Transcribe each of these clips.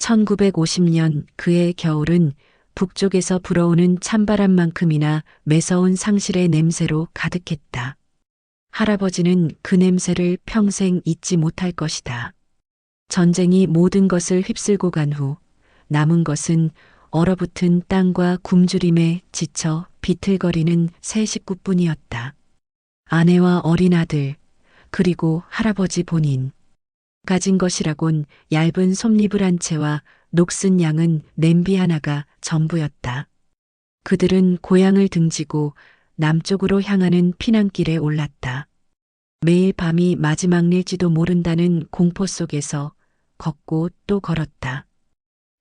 1950년 그해 겨울은 북쪽에서 불어오는 찬바람만큼이나 매서운 상실의 냄새로 가득했다. 할아버지는 그 냄새를 평생 잊지 못할 것이다. 전쟁이 모든 것을 휩쓸고 간 후 남은 것은 얼어붙은 땅과 굶주림에 지쳐 비틀거리는 세 식구뿐이었다. 아내와 어린 아들, 그리고 할아버지 본인. 가진 것이라곤 얇은 솜잎을 한 채와 녹슨 양은 냄비 하나가 전부였다. 그들은 고향을 등지고 남쪽으로 향하는 피난길에 올랐다. 매일 밤이 마지막일지도 모른다는 공포 속에서 걷고 또 걸었다.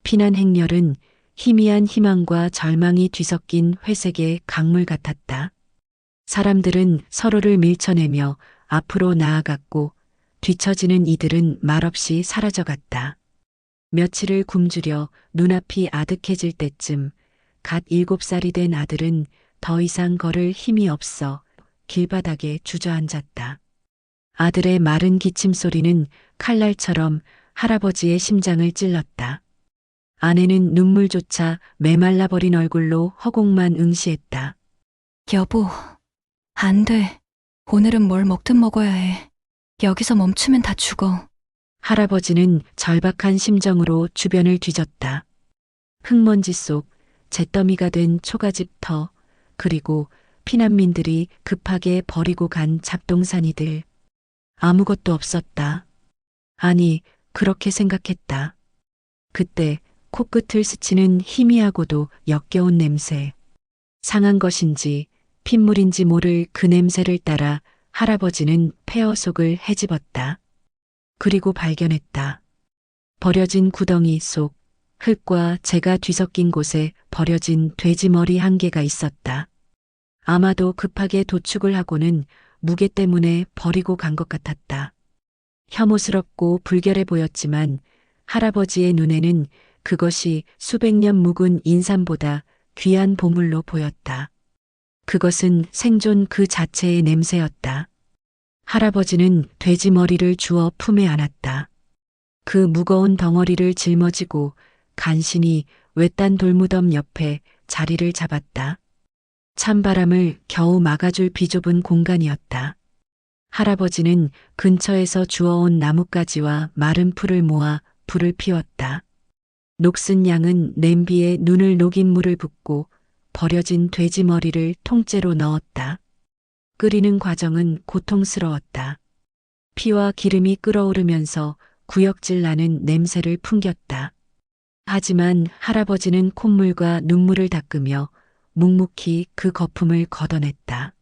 피난 행렬은 희미한 희망과 절망이 뒤섞인 회색의 강물 같았다. 사람들은 서로를 밀쳐내며 앞으로 나아갔고 뒤처지는 이들은 말없이 사라져갔다. 며칠을 굶주려 눈앞이 아득해질 때쯤 갓 7살이 된 아들은 더 이상 걸을 힘이 없어 길바닥에 주저앉았다. 아들의 마른 기침 소리는 칼날처럼 할아버지의 심장을 찔렀다. 아내는 눈물조차 메말라버린 얼굴로 허공만 응시했다. 여보, 안 돼. 오늘은 뭘 먹든 먹어야 해. 여기서 멈추면 다 죽어. 할아버지는 절박한 심정으로 주변을 뒤졌다. 흙먼지 속 잿더미가 된 초가집터, 그리고 피난민들이 급하게 버리고 간 잡동사니들. 아무것도 없었다. 아니, 그렇게 생각했다. 그때 코끝을 스치는 희미하고도 역겨운 냄새. 상한 것인지 핏물인지 모를 그 냄새를 따라 할아버지는 폐허 속을 헤집었다. 그리고 발견했다. 버려진 구덩이 속 흙과 재가 뒤섞인 곳에 버려진 돼지머리 한 개가 있었다. 아마도 급하게 도축을 하고는 무게 때문에 버리고 간 것 같았다. 혐오스럽고 불결해 보였지만 할아버지의 눈에는 그것이 수백 년 묵은 인삼보다 귀한 보물로 보였다. 그것은 생존 그 자체의 냄새였다. 할아버지는 돼지 머리를 주워 품에 안았다. 그 무거운 덩어리를 짊어지고 간신히 외딴 돌무덤 옆에 자리를 잡았다. 찬바람을 겨우 막아줄 비좁은 공간이었다. 할아버지는 근처에서 주워온 나뭇가지와 마른 풀을 모아 불을 피웠다. 녹슨 양은 냄비에 눈을 녹인 물을 붓고 버려진 돼지 머리를 통째로 넣었다. 끓이는 과정은 고통스러웠다. 피와 기름이 끓어오르면서 구역질 나는 냄새를 풍겼다. 하지만 할아버지는 콧물과 눈물을 닦으며 묵묵히 그 거품을 걷어냈다.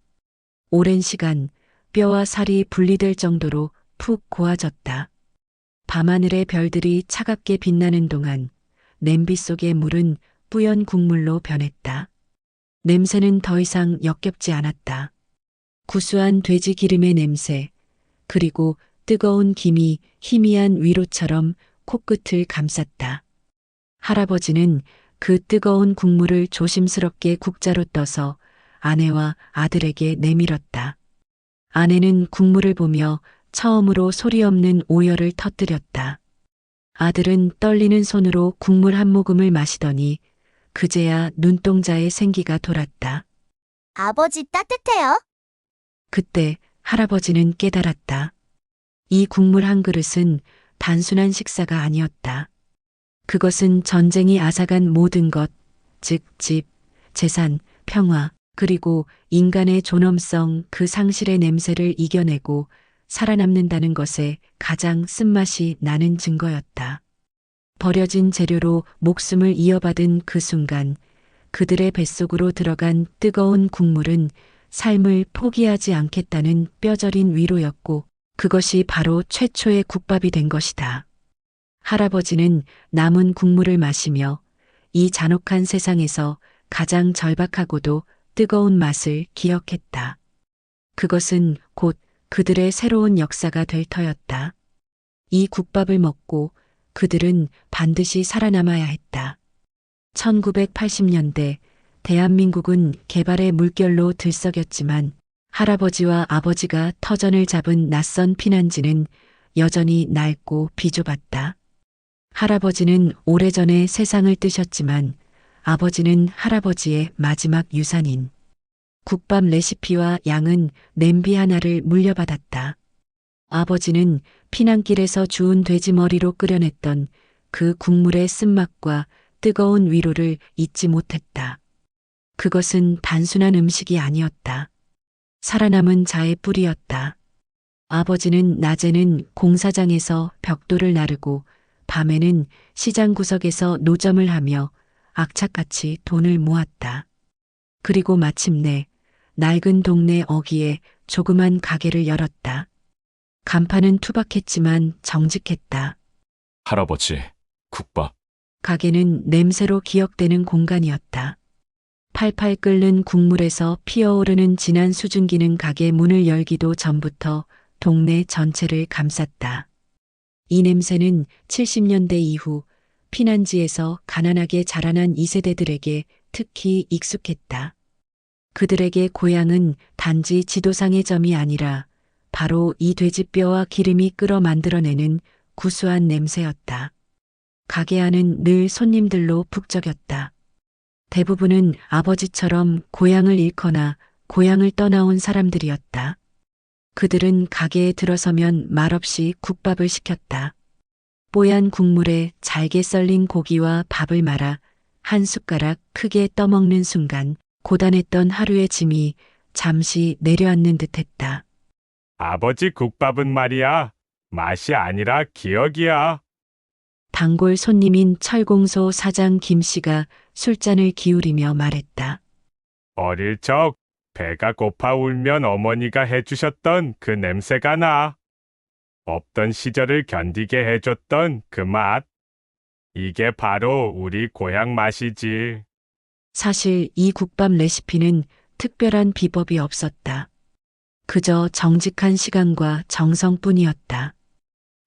오랜 시간 뼈와 살이 분리될 정도로 푹 고아졌다. 밤하늘의 별들이 차갑게 빛나는 동안 냄비 속의 물은 뿌연 국물로 변했다. 냄새는 더 이상 역겹지 않았다. 구수한 돼지 기름의 냄새, 그리고 뜨거운 김이 희미한 위로처럼 코끝을 감쌌다. 할아버지는 그 뜨거운 국물을 조심스럽게 국자로 떠서 아내와 아들에게 내밀었다. 아내는 국물을 보며 처음으로 소리 없는 오열을 터뜨렸다. 아들은 떨리는 손으로 국물 한 모금을 마시더니 그제야 눈동자에 생기가 돌았다. 아버지 따뜻해요? 그때 할아버지는 깨달았다. 이 국물 한 그릇은 단순한 식사가 아니었다. 그것은 전쟁이 앗아간 모든 것, 즉 집, 재산, 평화, 그리고 인간의 존엄성 그 상실의 냄새를 이겨내고 살아남는다는 것에 가장 쓴맛이 나는 증거였다. 버려진 재료로 목숨을 이어받은 그 순간 그들의 뱃속으로 들어간 뜨거운 국물은 삶을 포기하지 않겠다는 뼈저린 위로였고 그것이 바로 최초의 국밥이 된 것이다. 할아버지는 남은 국물을 마시며 이 잔혹한 세상에서 가장 절박하고도 뜨거운 맛을 기억했다. 그것은 곧 그들의 새로운 역사가 될 터였다. 이 국밥을 먹고 그들은 반드시 살아남아야 했다. 1980년대 대한민국은 개발의 물결로 들썩였지만 할아버지와 아버지가 터전을 잡은 낯선 피난지는 여전히 낡고 비좁았다. 할아버지는 오래전에 세상을 뜨셨지만 아버지는 할아버지의 마지막 유산인 국밥 레시피와 양은 냄비 하나를 물려받았다. 아버지는 피난길에서 주운 돼지머리로 끓여냈던 그 국물의 쓴맛과 뜨거운 위로를 잊지 못했다. 그것은 단순한 음식이 아니었다. 살아남은 자의 뿌리였다. 아버지는 낮에는 공사장에서 벽돌을 나르고 밤에는 시장 구석에서 노점을 하며 악착같이 돈을 모았다. 그리고 마침내 낡은 동네 어귀에 조그만 가게를 열었다. 간판은 투박했지만 정직했다. 할아버지, 국밥. 가게는 냄새로 기억되는 공간이었다. 팔팔 끓는 국물에서 피어오르는 진한 수증기는 가게 문을 열기도 전부터 동네 전체를 감쌌다. 이 냄새는 70년대 이후 피난지에서 가난하게 자라난 2세대들에게 특히 익숙했다. 그들에게 고향은 단지 지도상의 점이 아니라 바로 이 돼지뼈와 기름이 끓어 만들어내는 구수한 냄새였다. 가게 안은 늘 손님들로 북적였다. 대부분은 아버지처럼 고향을 잃거나 고향을 떠나온 사람들이었다. 그들은 가게에 들어서면 말없이 국밥을 시켰다. 뽀얀 국물에 잘게 썰린 고기와 밥을 말아 한 숟가락 크게 떠먹는 순간 고단했던 하루의 짐이 잠시 내려앉는 듯했다. 아버지 국밥은 말이야. 맛이 아니라 기억이야. 단골 손님인 철공소 사장 김 씨가 술잔을 기울이며 말했다. 어릴 적 배가 고파 울면 어머니가 해주셨던 그 냄새가 나. 없던 시절을 견디게 해줬던 그 맛. 이게 바로 우리 고향 맛이지. 사실 이 국밥 레시피는 특별한 비법이 없었다. 그저 정직한 시간과 정성뿐이었다.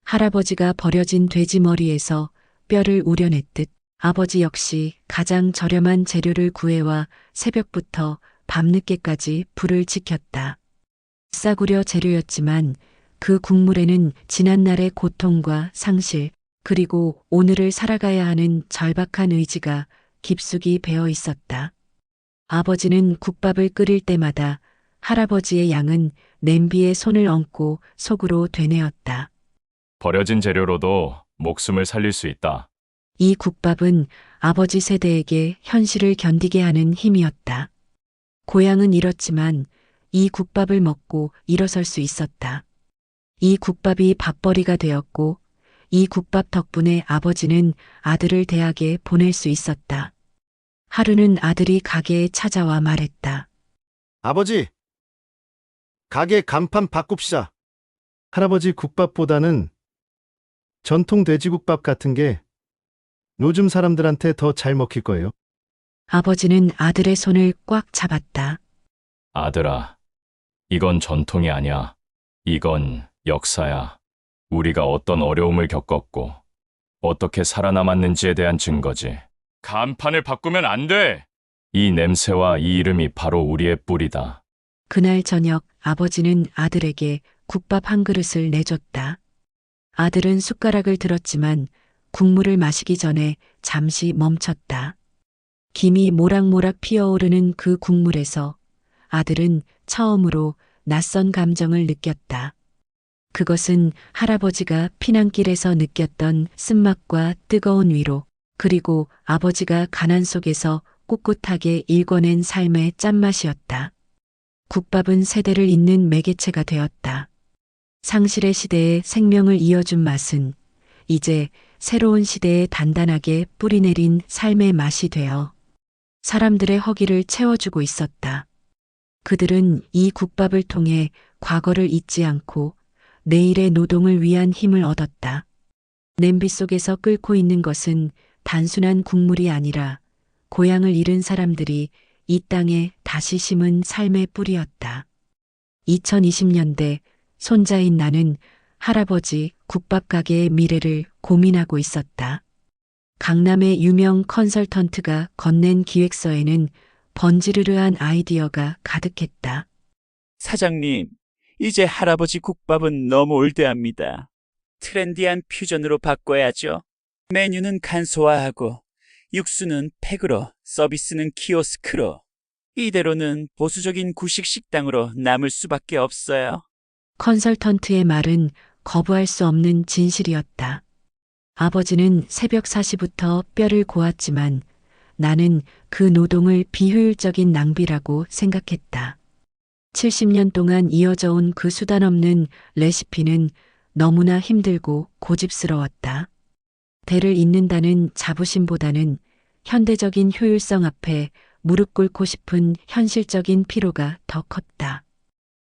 할아버지가 버려진 돼지 머리에서 뼈를 우려냈듯 아버지 역시 가장 저렴한 재료를 구해와 새벽부터 밤늦게까지 불을 지켰다. 싸구려 재료였지만 그 국물에는 지난날의 고통과 상실, 그리고 오늘을 살아가야 하는 절박한 의지가 깊숙이 배어 있었다. 아버지는 국밥을 끓일 때마다 할아버지의 양은 냄비에 손을 얹고 속으로 되뇌었다. 버려진 재료로도 목숨을 살릴 수 있다. 이 국밥은 아버지 세대에게 현실을 견디게 하는 힘이었다. 고향은 잃었지만 이 국밥을 먹고 일어설 수 있었다. 이 국밥이 밥벌이가 되었고 이 국밥 덕분에 아버지는 아들을 대학에 보낼 수 있었다. 하루는 아들이 가게에 찾아와 말했다. 아버지, 가게 간판 바꿉시다. 할아버지 국밥보다는 전통 돼지국밥 같은 게 요즘 사람들한테 더 잘 먹힐 거예요. 아버지는 아들의 손을 꽉 잡았다. 아들아, 이건 전통이 아니야. 이건 역사야. 우리가 어떤 어려움을 겪었고 어떻게 살아남았는지에 대한 증거지. 간판을 바꾸면 안 돼! 이 냄새와 이 이름이 바로 우리의 뿌리다. 그날 저녁 아버지는 아들에게 국밥 한 그릇을 내줬다. 아들은 숟가락을 들었지만 국물을 마시기 전에 잠시 멈췄다. 김이 모락모락 피어오르는 그 국물에서 아들은 처음으로 낯선 감정을 느꼈다. 그것은 할아버지가 피난길에서 느꼈던 쓴맛과 뜨거운 위로, 그리고 아버지가 가난 속에서 꿋꿋하게 일궈낸 삶의 짠맛이었다. 국밥은 세대를 잇는 매개체가 되었다. 상실의 시대에 생명을 이어준 맛은 이제 새로운 시대에 단단하게 뿌리내린 삶의 맛이 되어 사람들의 허기를 채워주고 있었다. 그들은 이 국밥을 통해 과거를 잊지 않고 내일의 노동을 위한 힘을 얻었다. 냄비 속에서 끓고 있는 것은 단순한 국물이 아니라 고향을 잃은 사람들이 이 땅에 다시 심은 삶의 뿌리였다. 2020년대 손자인 나는 할아버지 국밥 가게의 미래를 고민하고 있었다. 강남의 유명 컨설턴트가 건넨 기획서에는 번지르르한 아이디어가 가득했다. 사장님, 이제 할아버지 국밥은 너무 올드합니다. 트렌디한 퓨전으로 바꿔야죠. 메뉴는 간소화하고 육수는 팩으로, 서비스는 키오스크로. 이대로는 보수적인 구식 식당으로 남을 수밖에 없어요. 컨설턴트의 말은 거부할 수 없는 진실이었다. 아버지는 새벽 4시부터 뼈를 고았지만 나는 그 노동을 비효율적인 낭비라고 생각했다. 70년 동안 이어져 온 그 수단 없는 레시피는 너무나 힘들고 고집스러웠다. 대를 잇는다는 자부심보다는 현대적인 효율성 앞에 무릎 꿇고 싶은 현실적인 피로가 더 컸다.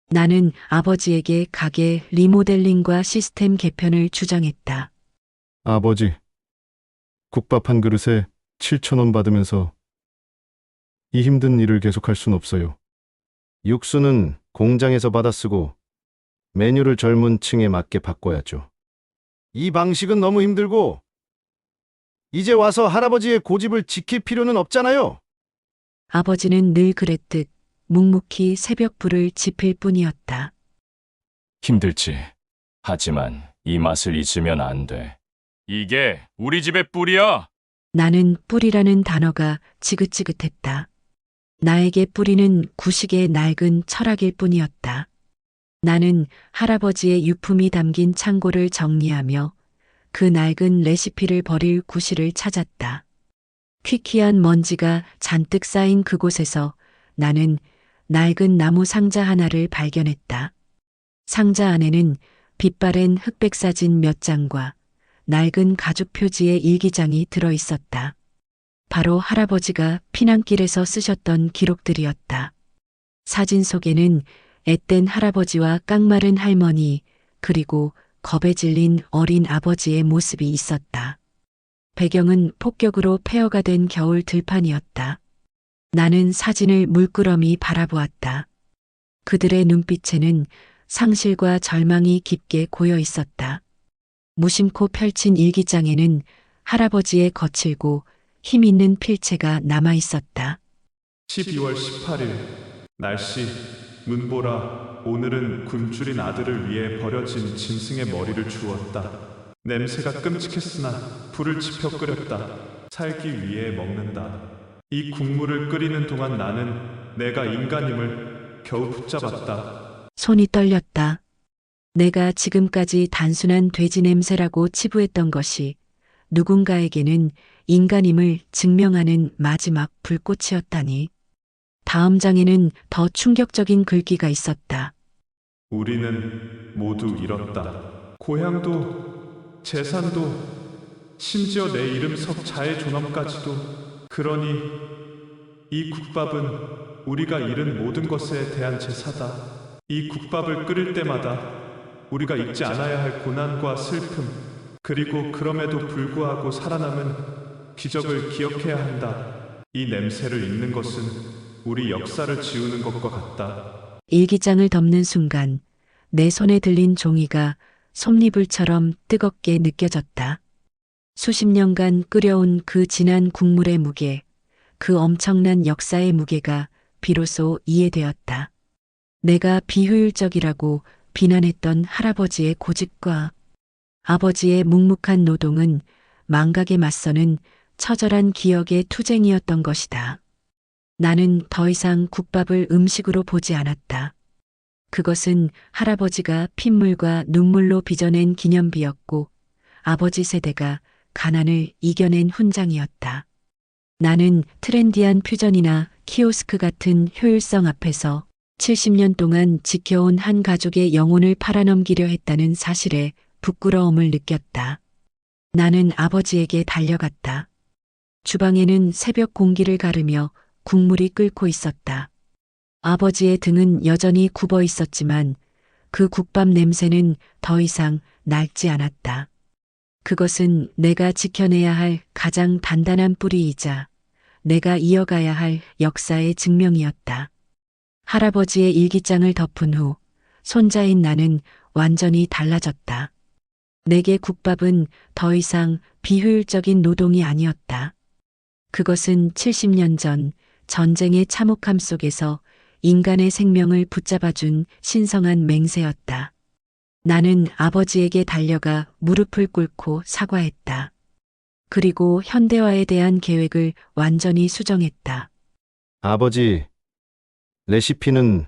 나는 아버지에게 가게 리모델링과 시스템 개편을 주장했다. 아버지, 국밥 한 그릇에 7,000원 받으면서 이 힘든 일을 계속할 순 없어요. 육수는 공장에서 받아 쓰고 메뉴를 젊은 층에 맞게 바꿔야죠. 이 방식은 너무 힘들고 이제 와서 할아버지의 고집을 지킬 필요는 없잖아요. 아버지는 늘 그랬듯 묵묵히 새벽불을 지필 뿐이었다. 힘들지. 하지만 이 맛을 잊으면 안 돼. 이게 우리 집의 뿔이야. 나는 뿌리라는 단어가 지긋지긋했다. 나에게 뿌리는 구식의 낡은 철학일 뿐이었다. 나는 할아버지의 유품이 담긴 창고를 정리하며 그 낡은 레시피를 버릴 구실을 찾았다. 퀴퀴한 먼지가 잔뜩 쌓인 그곳에서 나는 낡은 나무 상자 하나를 발견했다. 상자 안에는 빛바랜 흑백 사진 몇 장과 낡은 가죽 표지의 일기장이 들어 있었다. 바로 할아버지가 피난길에서 쓰셨던 기록들이었다. 사진 속에는 앳된 할아버지와 깡마른 할머니, 그리고 겁에 질린 어린 아버지의 모습이 있었다. 배경은 폭격으로 폐허가 된 겨울 들판이었다. 나는 사진을 물끄러미 바라보았다. 그들의 눈빛에는 상실과 절망이 깊게 고여 있었다. 무심코 펼친 일기장에는 할아버지의 거칠고 힘 있는 필체가 남아 있었다. 12월 18일 날씨 문보라 오늘은 굶주린 아들을 위해 버려진 짐승의 머리를 주었다. 냄새가 끔찍했으나 불을 지펴 끓였다. 살기 위해 먹는다. 이 국물을 끓이는 동안 나는 내가 인간임을 겨우 붙잡았다. 손이 떨렸다. 내가 지금까지 단순한 돼지 냄새라고 치부했던 것이 누군가에게는 인간임을 증명하는 마지막 불꽃이었다니. 다음 장에는 더 충격적인 글귀가 있었다. 우리는 모두 잃었다. 고향도 재산도 심지어 내 이름 석자의 존엄까지도. 그러니 이 국밥은 우리가 잃은 모든 것에 대한 제사다. 이 국밥을 끓일 때마다 우리가 잊지 않아야 할 고난과 슬픔, 그리고 그럼에도 불구하고 살아남은 기적을 기억해야 한다. 이 냄새를 잊는 것은 우리 역사를 지우는 것과 같다. 일기장을 덮는 순간 내 손에 들린 종이가 솜니불처럼 뜨겁게 느껴졌다. 수십 년간 끓여온 그 진한 국물의 무게, 그 엄청난 역사의 무게가 비로소 이해되었다. 내가 비효율적이라고 비난했던 할아버지의 고집과 아버지의 묵묵한 노동은 망각에 맞서는 처절한 기억의 투쟁이었던 것이다. 나는 더 이상 국밥을 음식으로 보지 않았다. 그것은 할아버지가 핏물과 눈물로 빚어낸 기념비였고 아버지 세대가 가난을 이겨낸 훈장이었다. 나는 트렌디한 퓨전이나 키오스크 같은 효율성 앞에서 70년 동안 지켜온 한 가족의 영혼을 팔아넘기려 했다는 사실에 부끄러움을 느꼈다. 나는 아버지에게 달려갔다. 주방에는 새벽 공기를 가르며 국물이 끓고 있었다. 아버지의 등은 여전히 굽어 있었지만 그 국밥 냄새는 더 이상 낡지 않았다. 그것은 내가 지켜내야 할 가장 단단한 뿌리이자 내가 이어가야 할 역사의 증명이었다. 할아버지의 일기장을 덮은 후 손자인 나는 완전히 달라졌다. 내게 국밥은 더 이상 비효율적인 노동이 아니었다. 그것은 70년 전 전쟁의 참혹함 속에서 인간의 생명을 붙잡아준 신성한 맹세였다. 나는 아버지에게 달려가 무릎을 꿇고 사과했다. 그리고 현대화에 대한 계획을 완전히 수정했다. 아버지, 레시피는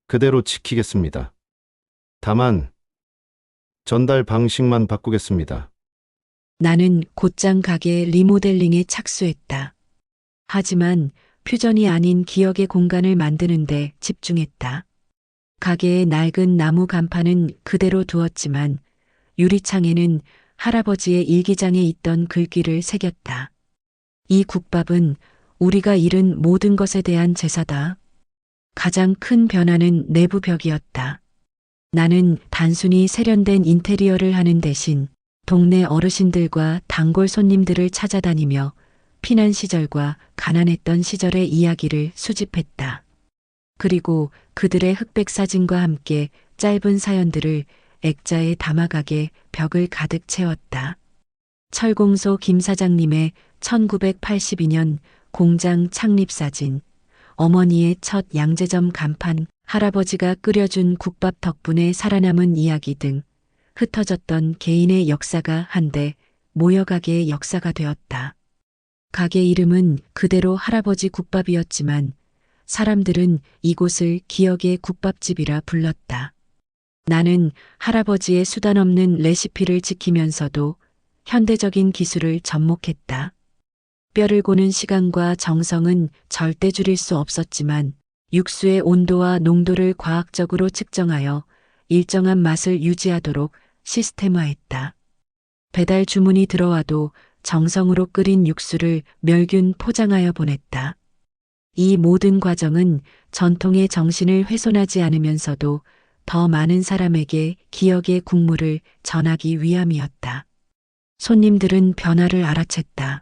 그대로 지키겠습니다. 다만, 전달 방식만 바꾸겠습니다. 나는 곧장 가게 리모델링에 착수했다. 하지만 퓨전이 아닌 기억의 공간을 만드는데 집중했다. 가게의 낡은 나무 간판은 그대로 두었지만 유리창에는 할아버지의 일기장에 있던 글귀를 새겼다. 이 국밥은 우리가 잃은 모든 것에 대한 제사다. 가장 큰 변화는 내부 벽이었다. 나는 단순히 세련된 인테리어를 하는 대신 동네 어르신들과 단골 손님들을 찾아다니며 피난 시절과 가난했던 시절의 이야기를 수집했다. 그리고 그들의 흑백 사진과 함께 짧은 사연들을 액자에 담아가게 벽을 가득 채웠다. 철공소 김 사장님의 1982년 공장 창립 사진, 어머니의 첫 양재점 간판, 할아버지가 끓여준 국밥 덕분에 살아남은 이야기 등 흩어졌던 개인의 역사가 한데 모여가게의 역사가 되었다. 가게 이름은 그대로 할아버지 국밥이었지만 사람들은 이곳을 기억의 국밥집이라 불렀다. 나는 할아버지의 수단 없는 레시피를 지키면서도 현대적인 기술을 접목했다. 뼈를 고는 시간과 정성은 절대 줄일 수 없었지만 육수의 온도와 농도를 과학적으로 측정하여 일정한 맛을 유지하도록 시스템화했다. 배달 주문이 들어와도 정성으로 끓인 육수를 멸균 포장하여 보냈다. 이 모든 과정은 전통의 정신을 훼손하지 않으면서도 더 많은 사람에게 기억의 국물을 전하기 위함이었다. 손님들은 변화를 알아챘다.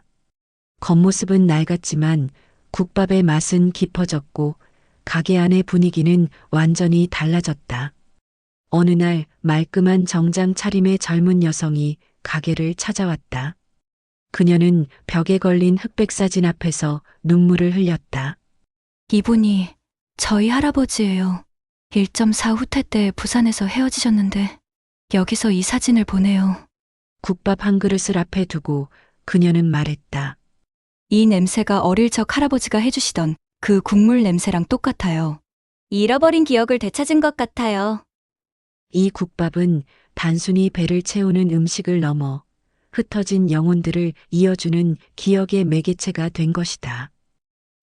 겉모습은 낡았지만 국밥의 맛은 깊어졌고 가게 안의 분위기는 완전히 달라졌다. 어느 날 말끔한 정장 차림의 젊은 여성이 가게를 찾아왔다. 그녀는 벽에 걸린 흑백 사진 앞에서 눈물을 흘렸다. 이분이 저희 할아버지예요. 1.4 후퇴 때 부산에서 헤어지셨는데 여기서 이 사진을 보내요. 국밥 한 그릇을 앞에 두고 그녀는 말했다. 이 냄새가 어릴 적 할아버지가 해주시던 그 국물 냄새랑 똑같아요. 잃어버린 기억을 되찾은 것 같아요. 이 국밥은 단순히 배를 채우는 음식을 넘어 흩어진 영혼들을 이어주는 기억의 매개체가 된 것이다.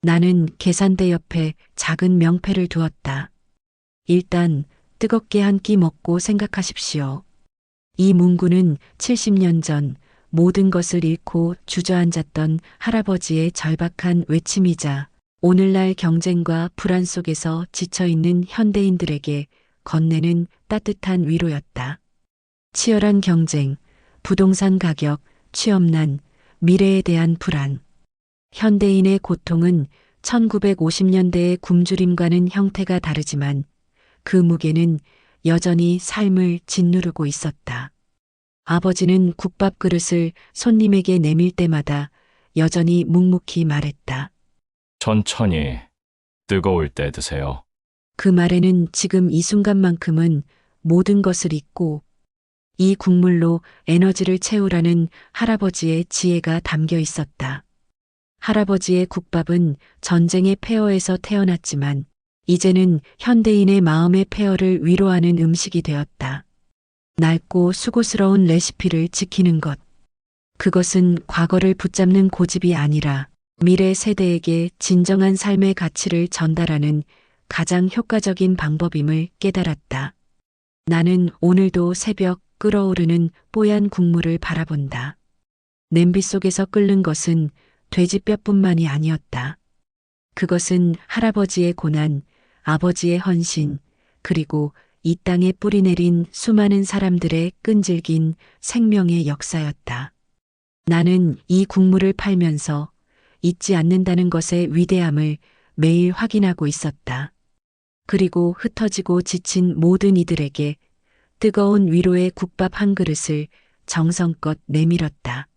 나는 계산대 옆에 작은 명패를 두었다. 일단 뜨겁게 한 끼 먹고 생각하십시오. 이 문구는 70년 전 모든 것을 잃고 주저앉았던 할아버지의 절박한 외침이자 오늘날 경쟁과 불안 속에서 지쳐있는 현대인들에게 건네는 따뜻한 위로였다. 치열한 경쟁, 부동산 가격, 취업난, 미래에 대한 불안. 현대인의 고통은 1950년대의 굶주림과는 형태가 다르지만 그 무게는 여전히 삶을 짓누르고 있었다. 아버지는 국밥 그릇을 손님에게 내밀 때마다 여전히 묵묵히 말했다. 천천히 뜨거울 때 드세요. 그 말에는 지금 이 순간만큼은 모든 것을 잊고 이 국물로 에너지를 채우라는 할아버지의 지혜가 담겨 있었다. 할아버지의 국밥은 전쟁의 폐허에서 태어났지만 이제는 현대인의 마음의 폐허를 위로하는 음식이 되었다. 낡고 수고스러운 레시피를 지키는 것. 그것은 과거를 붙잡는 고집이 아니라 미래 세대에게 진정한 삶의 가치를 전달하는 가장 효과적인 방법임을 깨달았다. 나는 오늘도 새벽 끓어오르는 뽀얀 국물을 바라본다. 냄비 속에서 끓는 것은 돼지뼈뿐만이 아니었다. 그것은 할아버지의 고난, 아버지의 헌신, 그리고 이 땅에 뿌리내린 수많은 사람들의 끈질긴 생명의 역사였다. 나는 이 국물을 팔면서 잊지 않는다는 것의 위대함을 매일 확인하고 있었다. 그리고 흩어지고 지친 모든 이들에게 뜨거운 위로의 국밥 한 그릇을 정성껏 내밀었다.